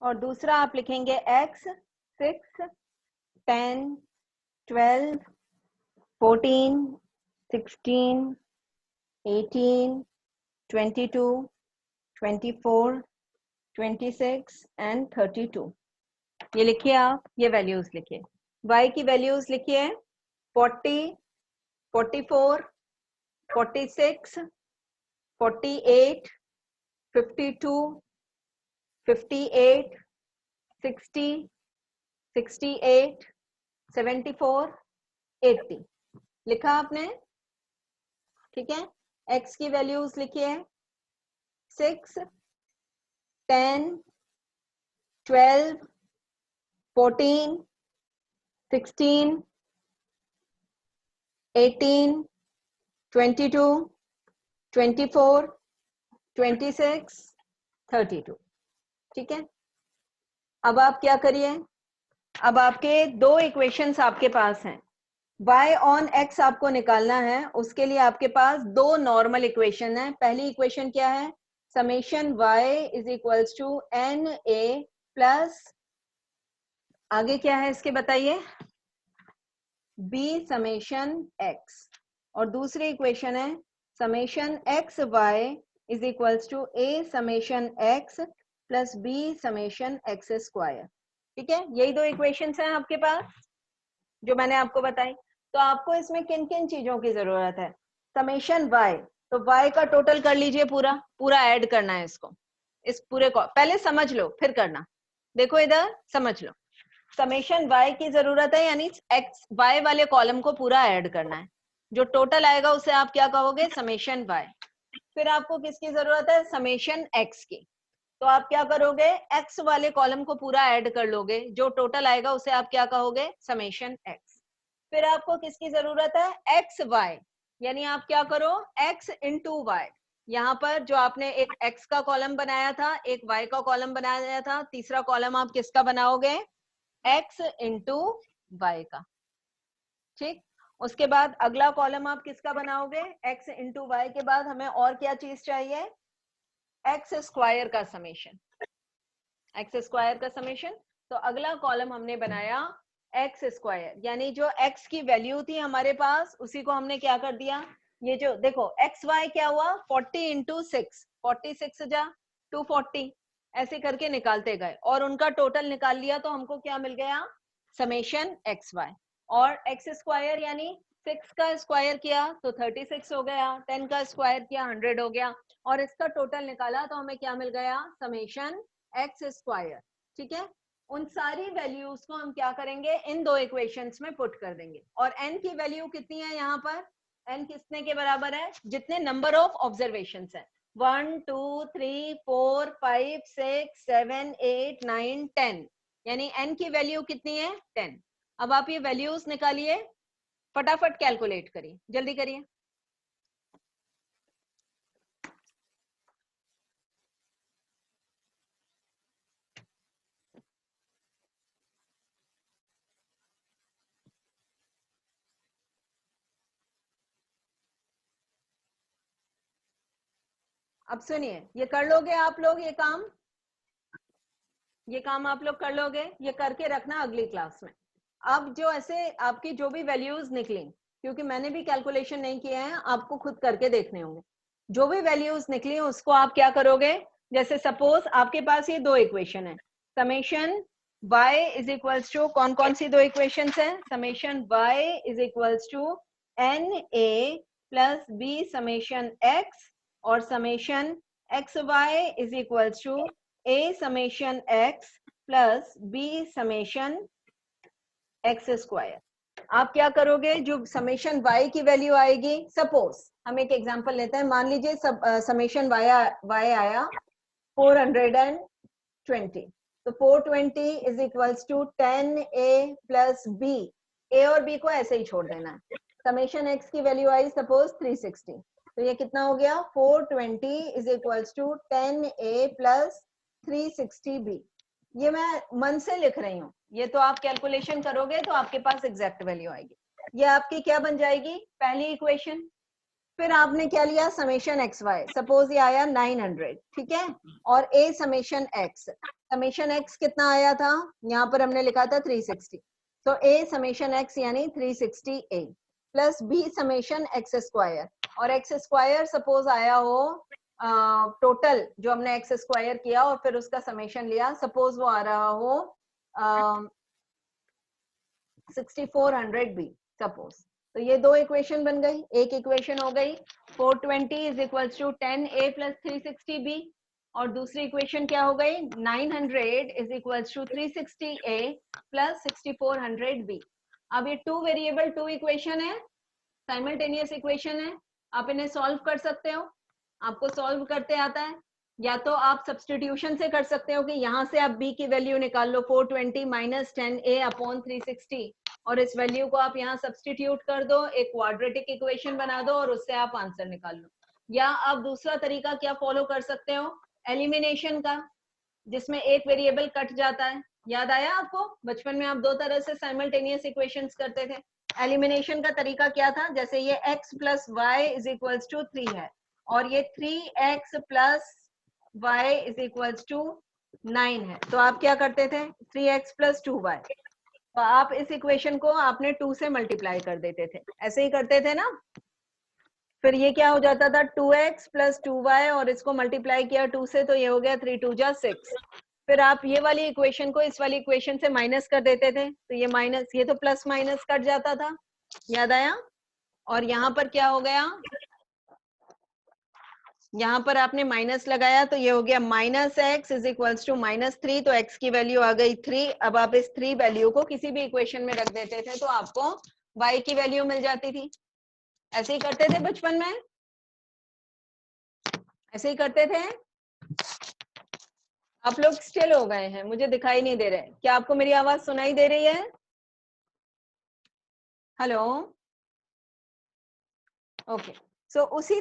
और दूसरा आप लिखेंगे x 6 10 12 14 16 18 22 24 26 एंड 32। ये लिखिए आप, ये वैल्यूज लिखिए। y की वैल्यूज लिखिए 40 44 46 48 52 58 60 68 74 80। लिखा आपने? ठीक है। x की वैल्यूज लिखिए 6 10 12 14 16 18 22 24 26 32। ठीक है। अब आप क्या करिए, अब आपके दो इक्वेशंस आपके पास हैं। y ऑन x आपको निकालना है, उसके लिए आपके पास दो नॉर्मल इक्वेशन है। पहली इक्वेशन क्या है, summation y is equals to n a plus, आगे क्या है इसके बताइए, b समेशन x। और दूसरी इक्वेशन है summation x y is equals to a summation x plus b summation x square. ठीक है, यही दो इक्वेशंस हैं आपके पास जो मैंने आपको बताई। तो आपको इसमें किन किन चीजों की जरूरत है, समेशन y, तो y का टोटल कर लीजिए, पूरा पूरा ऐड करना है इसको, इस पूरे को पहले समझ लो फिर करना। देखो इधर समझ लो, समेशन y की जरूरत है, यानी x y वाले कॉलम को पूरा ऐड करना है। जो टोटल आएगा उसे आप क्या कहोगे, समेशन y। फिर आपको किसकी जरूरत है, समेशन x की। तो आप क्या करोगे, x वाले कॉलम को पूरा ऐड कर लोगे, जो टोटल आएगा उसे आप क्या कहोगे, समेशन x। फिर आपको किसकी जरूरत है, एक्स वाई, यानी आप क्या करो, x इंटू वाई। यहाँ पर जो आपने एक x का कॉलम बनाया था, एक y का कॉलम बनाया था, तीसरा कॉलम आप किसका बनाओगे, x इंटू वाई का। ठीक, उसके बाद अगला कॉलम आप किसका बनाओगे, x इंटू वाई के बाद हमें और क्या चीज चाहिए, एक्स स्क्वायर का समेशन, एक्स स्क्वायर का समेशन। तो अगला कॉलम हमने बनाया एक्स स्क्वायर, यानी जो x की वैल्यू थी हमारे पास उसी को हमने क्या कर दिया, ये जो देखो एक्स वाई क्या हुआ, 40 इंटू 6, 46 जा 240, ऐसे करके निकालते गए और उनका टोटल निकाल लिया, तो हमको क्या मिल गया, समेशन एक्स वाई। और एक्स स्क्वायर यानी 6 का स्क्वायर किया तो 36 हो गया, 10 का स्क्वायर किया 100 हो गया, और इसका टोटल निकाला तो हमें क्या मिल गया, समेशन एक्स स्क्वायर। ठीक है, उन सारी वैल्यूज को हम क्या करेंगे, इन दो इक्वेशंस में पुट कर देंगे। और n की वैल्यू कितनी है यहाँ पर, n कितने के बराबर है, जितने नंबर ऑफ ऑब्जर्वेशन है, 1 2 3 4 5 6 7 8 9 10, यानी n की वैल्यू कितनी है, 10। अब आप ये वैल्यूज निकालिए, फटाफट कैलकुलेट करिए, जल्दी करिए। अब सुनिए, ये कर लोगे आप लोग, ये काम आप लोग कर लोगे, ये करके रखना अगली क्लास में। अब जो ऐसे आपकी जो भी वैल्यूज निकली, क्योंकि मैंने भी कैलकुलेशन नहीं किए हैं, आपको खुद करके देखने होंगे, जो भी वैल्यूज निकली उसको आप क्या करोगे, जैसे सपोज आपके पास ये दो इक्वेशन है, summation y is equals to, कौन कौन सी दो इक्वेशन है, summation y is equals to n a plus B summation x, और summation x y is equals to a summation x plus b summation x square. आप क्या करोगे, जो समेशन y की वैल्यू आएगी, सपोज हम एक एग्जांपल लेते हैं, मान लीजिए समेशन y आया 420, तो 420 is equals to 10a plus b, a और b को ऐसे ही छोड़ देना है। समेशन x की वैल्यू आई सपोज 360, तो ये कितना हो गया, 420 is equals to 10a plus 360b। ये मैं मन से लिख रही हूँ, ये तो आप कैलकुलेशन करोगे तो आपके पास एग्जैक्ट वैल्यू आएगी। ये आपकी क्या बन जाएगी, पहली इक्वेशन। फिर आपने क्या लिया, समेशन एक्स वाई, सपोज ये आया 900, ठीक है, और ए समेशन एक्स कितना आया था, यहाँ पर हमने लिखा था 360, तो ए समेशन एक्स यानी 360 A plus B summation X square, और एक्स स्क्वायर सपोज आया हो टोटल जो हमने एक्स स्क्वायर किया और फिर उसका समेशन लिया, सपोज वो आ रहा हो 6400 बी सपोज, तो ये दो इक्वेशन बन गई, एक इक्वेशन हो गई 420 is equals to 10a plus 360b, और दूसरी इक्वेशन क्या हो गई 900 is equals to 360a plus 6400b। अब ये टू वेरिएबल टू इक्वेशन है, साइमल्टेनियस इक्वेशन है, आप इन्हें सॉल्व कर सकते हो, आपको सॉल्व करते आता है, या तो आप सब्सटीट्यूशन से कर सकते हो कि यहाँ से आप b की वैल्यू निकाल लो 420 माइनस 10a अपॉन 360, और इस वैल्यू को आप यहाँ सब्सटीट्यूट कर दो, एक क्वाड्रेटिक इक्वेशन बना दो और उससे आप आंसर निकाल लो। या आप दूसरा तरीका क्या फॉलो कर सकते हो, एलिमिनेशन का, जिसमें एक वेरिएबल कट जाता है, याद आया आपको, बचपन में आप दो तरह से साइमल्टेनियस इक्वेशंस करते थे। एलिमिनेशन का तरीका क्या था, जैसे ये x plus y is equals to 3 है और ये 3x plus y is equals to 9 है, तो आप क्या करते थे 3x प्लस 2y, तो आप इस इक्वेशन को आपने 2 से मल्टीप्लाई कर देते थे, ऐसे ही करते थे ना। फिर ये क्या हो जाता था 2x प्लस 2y और इसको मल्टीप्लाई किया 2 से, तो ये हो गया 3 2 जा 6। फिर आप ये वाली इक्वेशन को इस वाली इक्वेशन से माइनस कर देते थे, तो ये माइनस, ये तो प्लस माइनस कट जाता था, याद आया। और यहाँ पर क्या हो गया, यहाँ पर आपने माइनस लगाया तो ये हो गया minus x is equals to -3, तो x की वैल्यू आ गई 3। अब आप इस 3 वैल्यू को किसी भी इक्वेशन में रख देते थे तो आपको y की वैल्यू मिल जाती थी। ऐसे ही करते थे बचपन में, ऐसे ही करते थे। आप लोग स्टिल हो गए हैं, मुझे दिखाई नहीं दे रहे, क्या आपको मेरी आवाज सुनाई दे रही है? Hello, okay. सो उसी